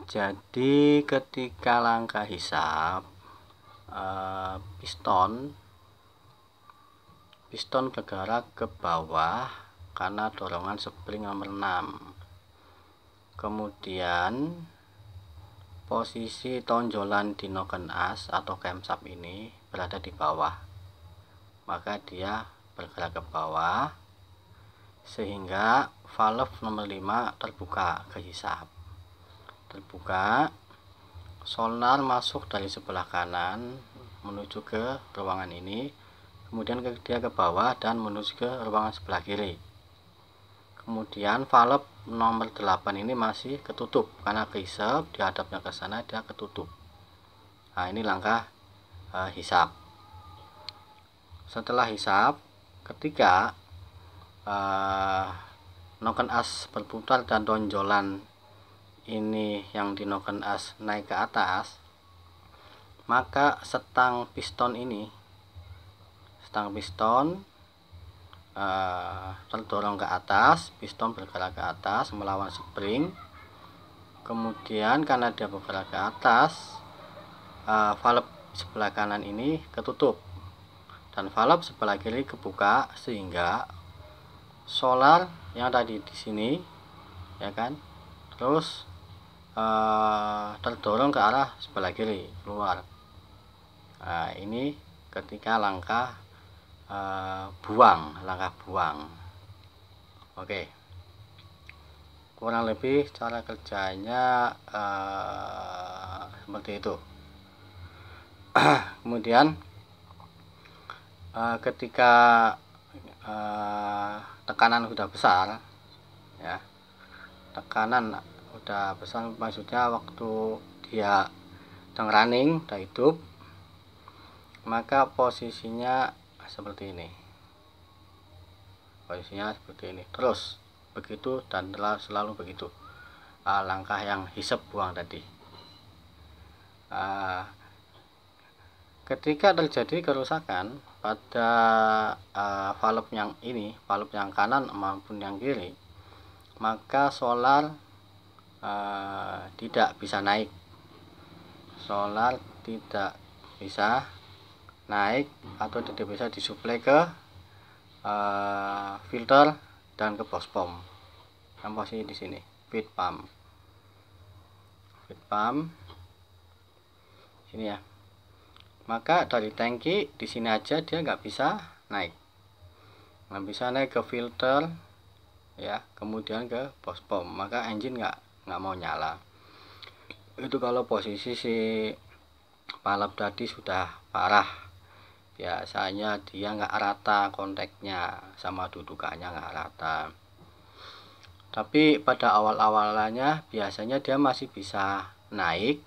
Jadi ketika langkah hisap, piston bergerak ke bawah karena dorongan spring nomor 6. Kemudian posisi tonjolan di noken as atau camshaft ini berada di bawah, maka dia bergerak ke bawah sehingga valve nomor 5 terbuka ke hisap. Terbuka, sonar masuk dari sebelah kanan menuju ke ruangan ini, kemudian dia ke bawah dan menuju ke ruangan sebelah kiri. Kemudian valve nomor 8 ini masih ketutup karena kehisap, dihadapnya ke sana dia ketutup. Nah, ini langkah hisap. Setelah hisap, ketika noken as berputar dan tonjolan ini yang di noken as naik ke atas, maka stang piston terdorong ke atas, piston bergerak ke atas melawan spring. Kemudian karena dia bergerak ke atas, valve sebelah kanan ini ketutup dan valve sebelah kiri kebuka, sehingga solar yang tadi di sini, ya kan, terus terdorong ke arah sebelah kiri keluar. Nah, ini ketika langkah buang. Oke, kurang lebih cara kerjanya seperti itu. Kemudian ketika tekanan sudah besar, ya, tekanan udah besar, maksudnya waktu dia sedang running, udah hidup, maka posisinya seperti ini, terus begitu dan selalu begitu. Langkah yang hisap buang tadi. Ketika terjadi kerusakan pada valve yang ini, valve yang kanan maupun yang kiri, maka solar tidak bisa naik. Solar tidak bisa naik atau tidak bisa disuplai ke filter dan ke box pump. Yang posisi di sini, feed pump sini ya. Maka dari tangki di sini aja dia nggak bisa naik ke filter, ya, kemudian ke box pump, maka engine nggak mau nyala. Itu kalau posisi si valve tadi sudah parah, biasanya dia nggak rata kontaknya sama dudukannya, nggak rata. Tapi pada awal-awalannya biasanya dia masih bisa naik,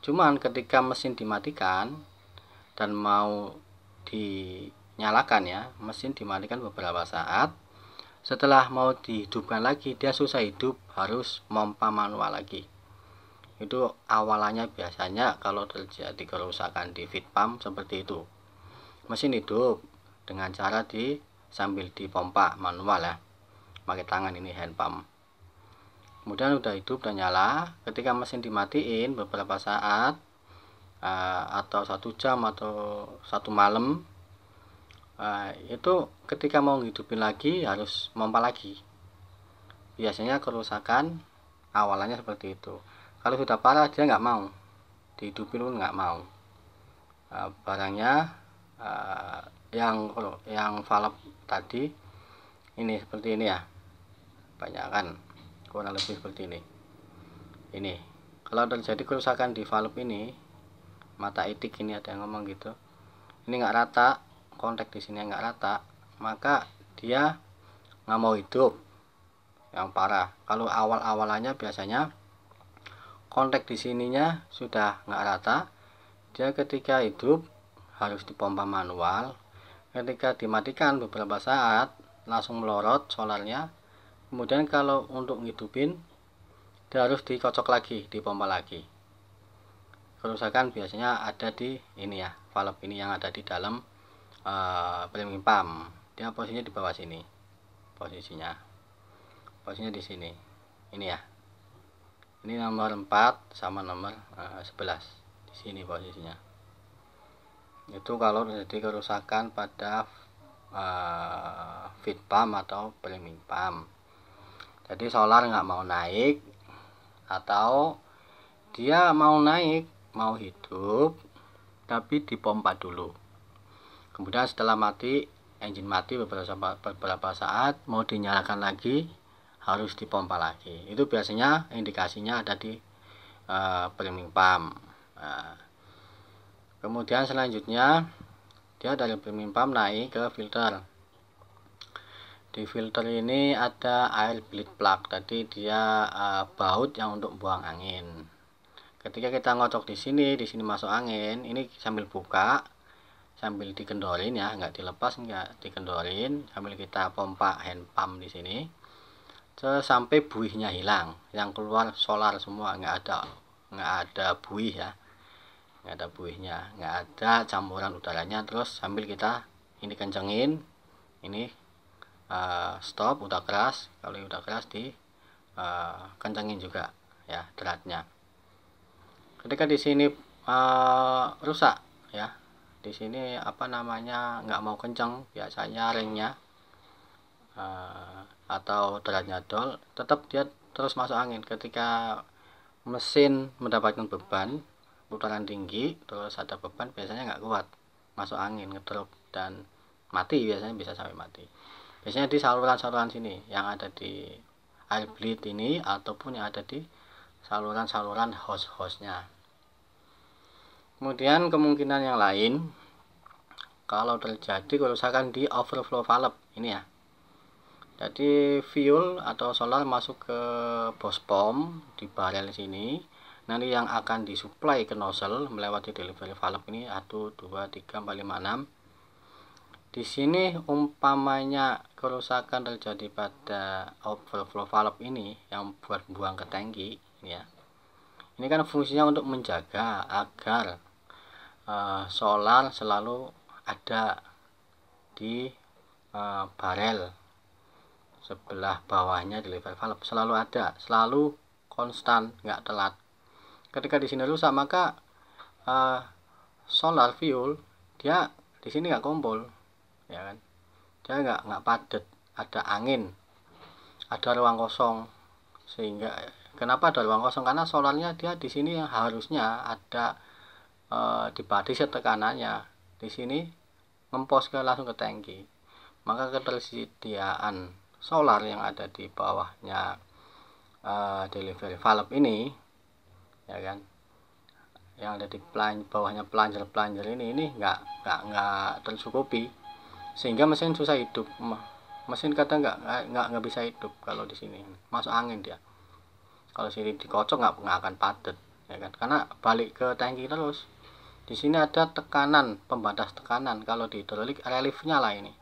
cuman ketika mesin dimatikan dan mau dinyalakan, ya, mesin dimatikan beberapa saat, setelah mau dihidupkan lagi dia susah hidup, harus pompa manual lagi. Itu awalannya biasanya kalau terjadi kerusakan di feed pump seperti itu. Mesin hidup dengan cara sambil dipompa manual, ya, pakai tangan, ini hand pump. Kemudian udah hidup dan nyala, ketika mesin dimatiin beberapa saat atau 1 jam atau 1 malam, itu ketika mau hidupin lagi harus pompa lagi. Biasanya kerusakan awalannya seperti itu. Kalau sudah parah dia nggak mau dihidupin, pun nggak mau. Barangnya yang valve tadi ini seperti ini, ya, banyak kan, kurang lebih seperti ini. Ini kalau terjadi kerusakan di valve ini, mata itik ini ada yang ngomong gitu, ini nggak rata, kontak di sini nggak rata, maka dia nggak mau hidup yang parah. Kalau awal-awalannya biasanya kontak di sininya sudah nggak rata, dia ketika hidup harus dipompa manual. Ketika dimatikan beberapa saat langsung melorot solarnya. Kemudian kalau untuk ngidupin dia harus dikocok lagi, dipompa lagi. Kerusakan biasanya ada di ini, ya, valve ini yang ada di dalam premium pump. Dia posisinya di bawah sini, posisinya di sini, ini, ya, Ini nomor 4 sama nomor 11 di sini posisinya. Itu kalau terjadi kerusakan pada feed pump atau priming pump. Jadi solar nggak mau naik, atau dia mau naik, mau hidup, tapi dipompa dulu. Kemudian setelah mati, engine mati beberapa saat, mau dinyalakan lagi, harus dipompa lagi. Itu biasanya indikasinya ada di priming pump. Kemudian selanjutnya dia dari priming pump naik ke filter. Di filter ini ada air bleed plug, tadi dia baut yang untuk buang angin. Ketika kita ngocok di sini masuk angin, ini sambil buka, sambil dikendorin ya, nggak dilepas, nggak dikendorin, sambil kita pompa hand pump di sini sampai buihnya hilang, yang keluar solar semua, nggak ada buih ya, nggak ada buihnya, nggak ada campuran udaranya. Terus sambil kita ini kencengin, ini stop, udah keras, kalau udah keras di kencengin juga ya dratnya. Ketika di sini rusak ya, di sini nggak mau kenceng, biasanya ringnya atau dratnya dol, tetap dia terus masuk angin. Ketika mesin mendapatkan beban putaran tinggi, terus ada beban, biasanya nggak kuat, masuk angin, ngedrop dan mati, biasanya bisa sampai mati. Biasanya di saluran-saluran sini yang ada di air bleed ini, ataupun yang ada di saluran-saluran hose-hose-nya. Kemudian kemungkinan yang lain, kalau terjadi kerusakan di overflow valve ini ya. Jadi fuel atau solar masuk ke bos pom di barel sini, nanti yang akan disuplai ke nozzle melewati delivery valve ini 1, 2, 3, 4, 5, 6. Di sini umpamanya kerusakan terjadi pada overflow valve ini yang buat buang ke tangki ini ya. Ini kan fungsinya untuk menjaga agar solar selalu ada di barel sebelah bawahnya delivery valve, selalu ada, selalu konstan, nggak telat. Ketika di sini rusak, maka solar fuel dia di sini nggak kumpul, ya kan? Dia nggak padat, ada angin, ada ruang kosong. Sehingga kenapa ada ruang kosong? Karena solarnya dia di sini yang harusnya ada dibatasi tekanannya, di sini ngempos langsung ke tangki. Maka ketersediaan solar yang ada di bawahnya delivery valve ini, ya kan, yang ada di bawahnya plunger ini nggak tercukupi, sehingga mesin susah hidup. Mesin kadang nggak bisa hidup kalau di sini masuk angin dia. Kalau sini dikocok nggak akan padat, ya kan, karena balik ke tangki terus. Di sini ada tekanan, pembatas tekanan. Kalau di hidrolik reliefnya lah, ini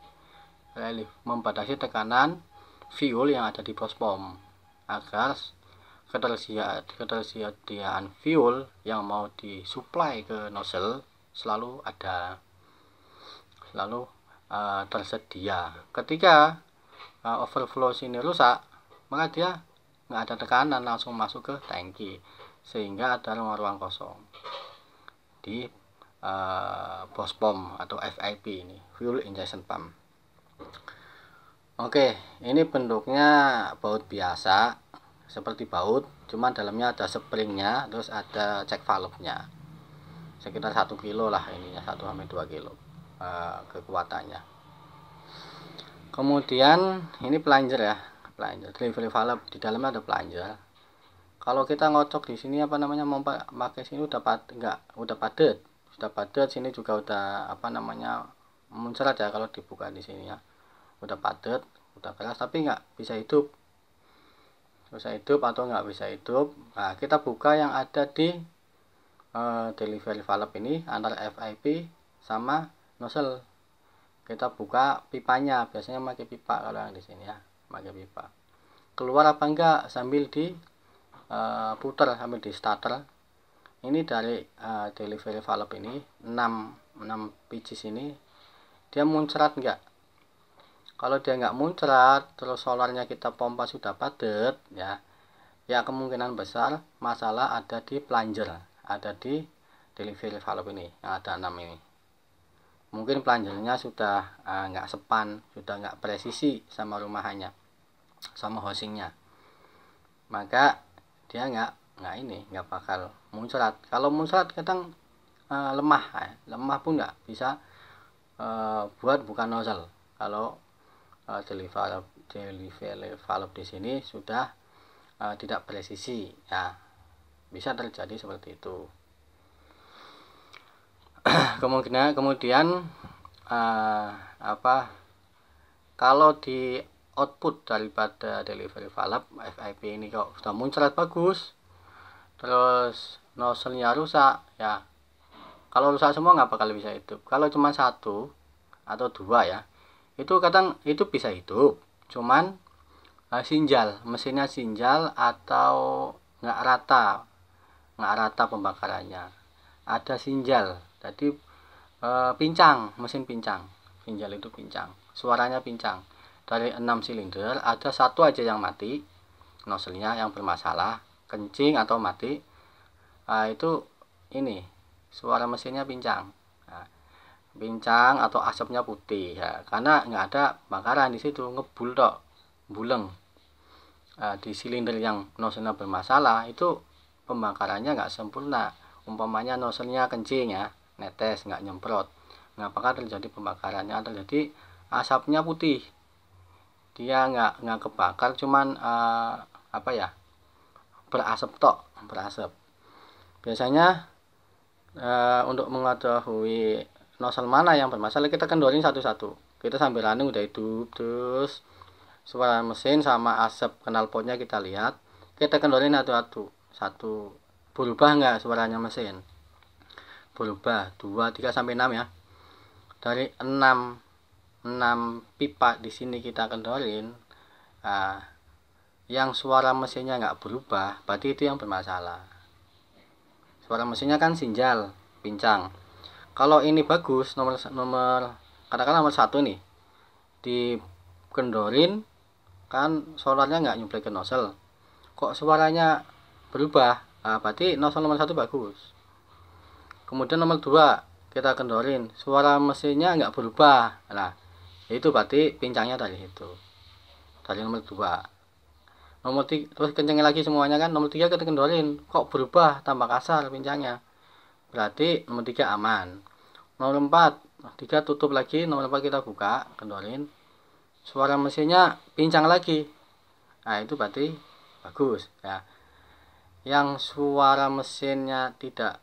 relief membatasi tekanan fuel yang ada di bos pom agar ketersediaan fuel yang mau disuplai ke nozzle selalu ada, selalu tersedia. Ketika overflow sini rusak, maka dia nggak ada tekanan, langsung masuk ke tangki, sehingga ada ruang-ruang kosong di bos pom atau FIP ini, fuel injection pump. Oke, ini bentuknya baut biasa seperti baut, cuma dalamnya ada springnya, terus ada check valve-nya. Sekitar 1 kilo lah ininya, 1-2 kilo kekuatannya. Kemudian ini plunger ya, plunger delivery valve, di dalamnya ada plunger. Kalau kita ngocok di sini mau pakai sini udah padat, sini juga udah muncrat ya kalau dibuka di sini ya. Udah padat, udah keras, tapi nggak bisa hidup atau nggak bisa hidup. Nah, kita buka yang ada di delivery valve ini antara FIP sama nozzle. Kita buka pipanya, biasanya pakai pipa kalau yang di sini ya, pakai pipa. Keluar apa enggak sambil di putar, sambil di starter. Ini dari delivery valve ini 6 pieces ini, dia muncrat enggak. Kalau dia nggak muncrat, terus solarnya kita pompa sudah padat ya, Ya kemungkinan besar masalah ada di plunger, ada di delivery valve ini yang ada 6 ini. Mungkin plungernya sudah nggak sepan, sudah nggak presisi sama rumahannya, sama housingnya, maka dia nggak bakal muncrat. Kalau muncrat kadang lemah pun nggak bisa buat buka nozzle. Kalau delivery valve di sini sudah tidak presisi, ya bisa terjadi seperti itu. kemudian kalau di output daripada delivery valve FIP ini kok sudah muncrat bagus, terus nozzle-nya rusak, ya kalau rusak semua nggak bakal bisa hidup. Kalau cuma 1 atau 2 ya, itu kadang itu bisa hidup, cuman sinjal, mesinnya sinjal atau nggak rata pembakarannya, ada sinjal, jadi pincang, mesin pincang, sinjal itu pincang, suaranya pincang. Dari 6 silinder ada 1 aja yang mati, nozzle-nya yang bermasalah, kencing atau mati, itu ini suara mesinnya pincang. Pincang atau asapnya putih, ya karena nggak ada bakaran di situ, ngebul tok, buleng. Di silinder yang nozzle-nya bermasalah itu pembakarannya nggak sempurna. Umpamanya nozzle-nya kencing, ya netes, nggak nyemprot, nggak bakal terjadi pembakarannya, terjadi asapnya putih, dia nggak kebakar, cuman berasap tok, berasap. Biasanya untuk mengetahui nozzle mana yang bermasalah, kita kendornya satu-satu, kita sambil running udah hidup, terus suara mesin sama asap knalpotnya kita lihat, kita kendorin satu berubah nggak suaranya mesin, berubah 2, 3 sampai 6 ya. Dari 6 pipa di sini kita kendorin, yang suara mesinnya nggak berubah, berarti itu yang bermasalah. Suara mesinnya kan sinjal, pincang. Kalau ini bagus, nomor katakanlah nomor 1 nih, dikendorin kan solarnya nggak nyuplai ke nozzle, kok suaranya berubah, berarti nozzle nomor 1 bagus. Kemudian nomor 2 kita kendorin, suara mesinnya nggak berubah, nah itu berarti pincangnya dari itu, dari nomor 2. Nomor 3 terus kencengin lagi semuanya kan. Nomor 3 kita kendorin, kok berubah, tambah kasar pincangnya, berarti nomor 3 aman. Nomor 4 3 tutup lagi, nomor 4 kita buka, kendorin, suara mesinnya pincang lagi, nah itu berarti bagus ya. Yang suara mesinnya tidak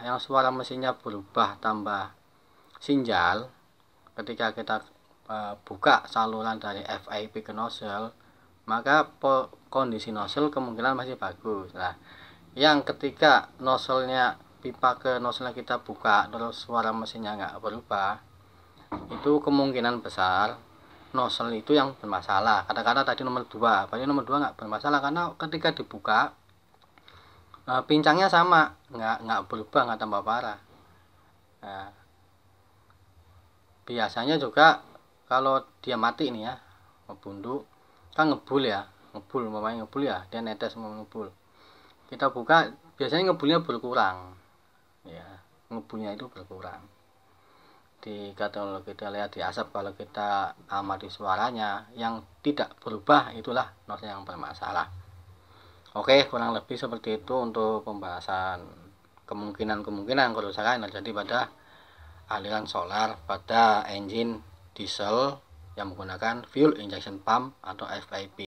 yang suara mesinnya berubah tambah sinjal ketika kita buka saluran dari FIP ke nozzle, maka kondisi nozzle kemungkinan masih bagus. Nah, yang ketika nozzle-nya pipa ke nozzle kita buka terus suara mesinnya nggak berubah, itu kemungkinan besar nozzle itu yang bermasalah. Kata-kata tadi nomor 2, berarti nomor 2 nggak bermasalah, karena ketika dibuka pincangnya sama, nggak berubah, nggak tambah parah. Nah, biasanya juga kalau dia mati nih ya, ngebundu kan ngebul ya, ngebul ya, dia netes mau ngebul, kita buka biasanya ngebulnya berkurang ya, ngebulnya itu berkurang. Kalau kita lihat di asap, kalau kita amati suaranya yang tidak berubah, itulah nozzle yang bermasalah. Oke, kurang lebih seperti itu untuk pembahasan kemungkinan kerusakan yang terjadi pada aliran solar pada engine diesel yang menggunakan fuel injection pump atau FIP.